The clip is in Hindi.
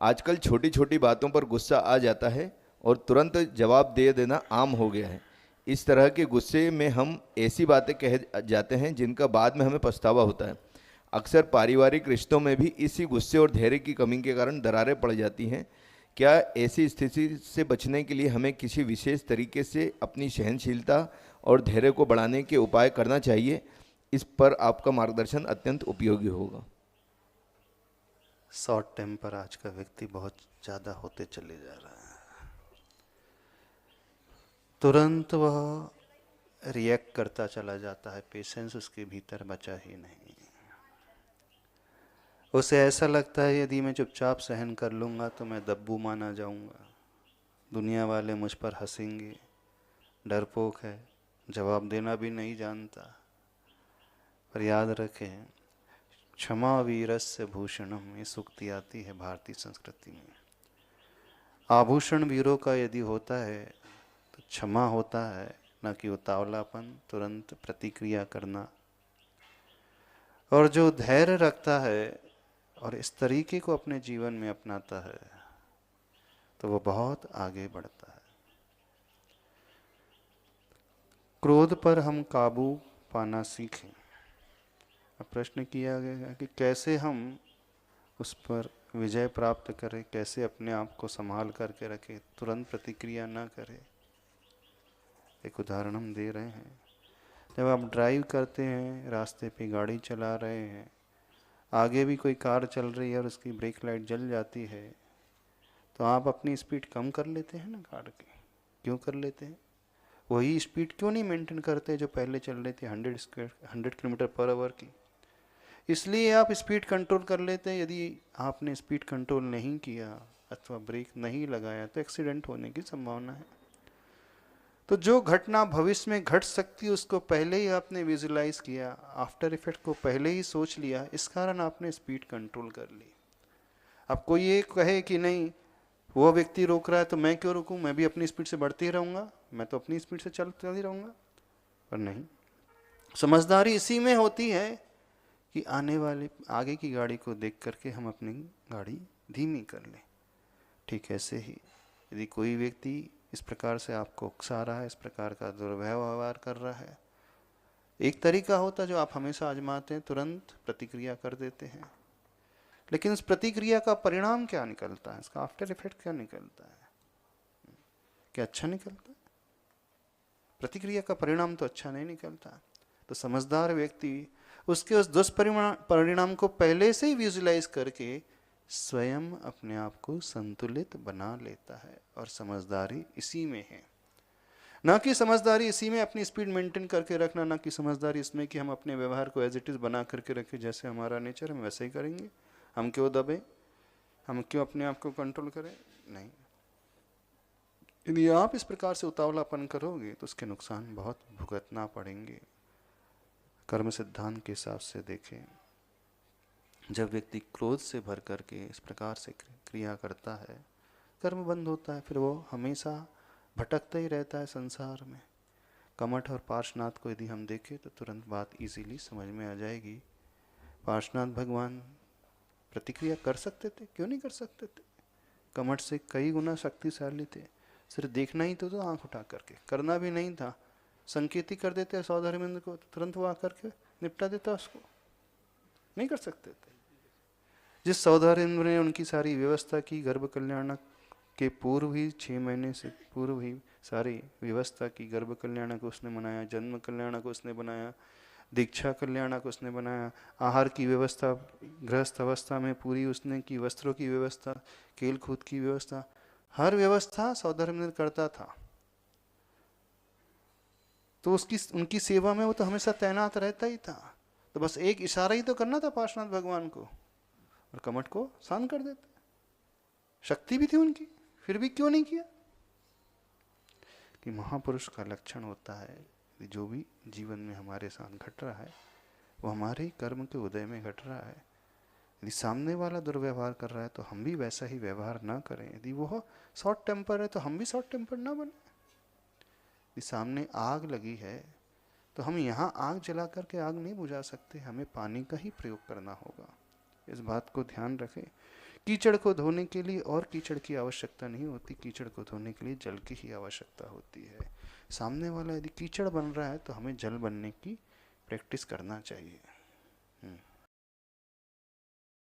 आजकल छोटी छोटी बातों पर गुस्सा आ जाता है और तुरंत जवाब दे देना आम हो गया है। इस तरह के गुस्से में हम ऐसी बातें कह जाते हैं जिनका बाद में हमें पछतावा होता है। अक्सर पारिवारिक रिश्तों में भी इसी गुस्से और धैर्य की कमी के कारण दरारें पड़ जाती हैं। क्या ऐसी स्थिति से बचने के लिए हमें किसी विशेष तरीके से अपनी सहनशीलता और धैर्य को बढ़ाने के उपाय करना चाहिए? इस पर आपका मार्गदर्शन अत्यंत उपयोगी होगा। शॉर्ट टेम्पर आज का व्यक्ति बहुत ज़्यादा होते चले जा रहा है। तुरंत वह रिएक्ट करता चला जाता है, पेशेंस उसके भीतर बचा ही नहीं। उसे ऐसा लगता है यदि मैं चुपचाप सहन कर लूँगा तो मैं दब्बू माना जाऊँगा, दुनिया वाले मुझ पर हंसेंगे, डरपोक है, जवाब देना भी नहीं जानता। पर याद रखें, क्षमा वीरस्य भूषणम, ये सूक्ति आती है भारतीय संस्कृति में। आभूषण वीरों का यदि होता है तो क्षमा होता है, न कि उतावलापन, तुरंत प्रतिक्रिया करना। और जो धैर्य रखता है और इस तरीके को अपने जीवन में अपनाता है तो वो बहुत आगे बढ़ता है। क्रोध पर हम काबू पाना सीखें। अब प्रश्न किया गया कि कैसे हम उस पर विजय प्राप्त करें, कैसे अपने आप को संभाल करके रखें, तुरंत प्रतिक्रिया ना करें। एक उदाहरण हम दे रहे हैं। जब आप ड्राइव करते हैं, रास्ते पे गाड़ी चला रहे हैं, आगे भी कोई कार चल रही है और उसकी ब्रेक लाइट जल जाती है, तो आप अपनी स्पीड कम कर लेते हैं ना कार की। क्यों कर लेते हैं? वही स्पीड क्यों नहीं मेंटेन करते जो पहले चल रही थी 100 किलोमीटर पर आवर की? इसलिए आप स्पीड कंट्रोल कर लेते हैं। यदि आपने स्पीड कंट्रोल नहीं किया अथवा ब्रेक नहीं लगाया तो एक्सीडेंट होने की संभावना है। तो जो घटना भविष्य में घट सकती है उसको पहले ही आपने विजुलाइज किया, आफ्टर इफेक्ट को पहले ही सोच लिया, इस कारण आपने स्पीड कंट्रोल कर ली। अब कोई ये कहे कि नहीं वो व्यक्ति रोक रहा है तो मैं क्यों रुकूं, मैं भी अपनी स्पीड से बढ़ते ही रहूंगा, मैं तो अपनी स्पीड से चल ही रहूंगा। पर नहीं, समझदारी इसी में होती है कि आने वाले आगे की गाड़ी को देख करके हम अपनी गाड़ी धीमी कर लें। ठीक ऐसे ही यदि कोई व्यक्ति इस प्रकार से आपको उकसा रहा है, इस प्रकार का दुर्व्यवहार कर रहा है, एक तरीका होता है जो आप हमेशा आजमाते हैं, तुरंत प्रतिक्रिया कर देते हैं। लेकिन इस प्रतिक्रिया का परिणाम क्या निकलता है, इसका आफ्टर इफेक्ट क्या निकलता है? क्या अच्छा निकलता है? प्रतिक्रिया का परिणाम तो अच्छा नहीं निकलता। तो समझदार व्यक्ति उसके उस दुष्परिणाम को पहले से ही विजुलाइज करके स्वयं अपने आप को संतुलित बना लेता है। और समझदारी इसी में है, ना कि समझदारी इसी में अपनी स्पीड मेंटेन करके रखना, ना कि समझदारी इसमें कि हम अपने व्यवहार को एज इट इज़ बना करके रखें, जैसे हमारा नेचर हम वैसे ही करेंगे, हम क्यों दबे, हम क्यों अपने आप को कंट्रोल करें। नहीं, यदि आप इस प्रकार से उतावलापन करोगे तो उसके नुकसान बहुत भुगतना पड़ेंगे। कर्म सिद्धांत के हिसाब से देखें, जब व्यक्ति क्रोध से भर करके इस प्रकार से क्रिया करता है, कर्म बंद होता है, फिर वो हमेशा भटकता ही रहता है संसार में। कमठ और पार्श्वनाथ को यदि हम देखें तो तुरंत बात इजीली समझ में आ जाएगी। पार्श्वनाथ भगवान प्रतिक्रिया कर सकते थे, क्यों नहीं कर सकते थे? कमठ से कई गुना शक्तिशाली थे। सिर्फ देखना ही तो आंख उठा करके, करना भी नहीं था, संकेत ही कर देते सौधर्मेंद्र को, तुरंत वो आकर के निपटा देता उसको। नहीं कर सकते थे। जिस सौधर्मेंद्र ने उनकी सारी व्यवस्था की, गर्भ कल्याणक के पूर्व ही 6 महीने से पूर्व ही सारी व्यवस्था की, गर्भ कल्याणक उसने बनाया, जन्म कल्याणक उसने बनाया, दीक्षा कल्याणक उसने बनाया, आहार की व्यवस्था गृहस्थ अवस्था में पूरी उसने की, वस्त्रों की व्यवस्था, खेल कूद की व्यवस्था, हर व्यवस्था सौधर्मेंद्र करता था। तो उसकी उनकी सेवा में वो तो हमेशा तैनात रहता ही था। तो बस एक इशारा ही तो करना था पार्श्वनाथ भगवान को और कमठ को शांत कर देते। शक्ति भी थी उनकी, फिर भी क्यों नहीं किया? कि महापुरुष का लक्षण होता है कि जो भी जीवन में हमारे साथ घट रहा है वो हमारे ही कर्म के उदय में घट रहा है। यदि सामने वाला दुर्व्यवहार कर रहा है तो हम भी वैसा ही व्यवहार ना करें। यदि वो शॉर्ट टेम्पर है तो हम भी शॉर्ट टेम्पर ना बने। यदि सामने आग लगी है तो हम यहाँ आग जला करके आग नहीं बुझा सकते, हमें पानी का ही प्रयोग करना होगा। इस बात को ध्यान रखें कीचड़ को धोने के लिए और कीचड़ की आवश्यकता नहीं होती, कीचड़ को धोने के लिए जल की ही आवश्यकता होती है। सामने वाला यदि कीचड़ बन रहा है तो हमें जल बनने की प्रैक्टिस करना चाहिए।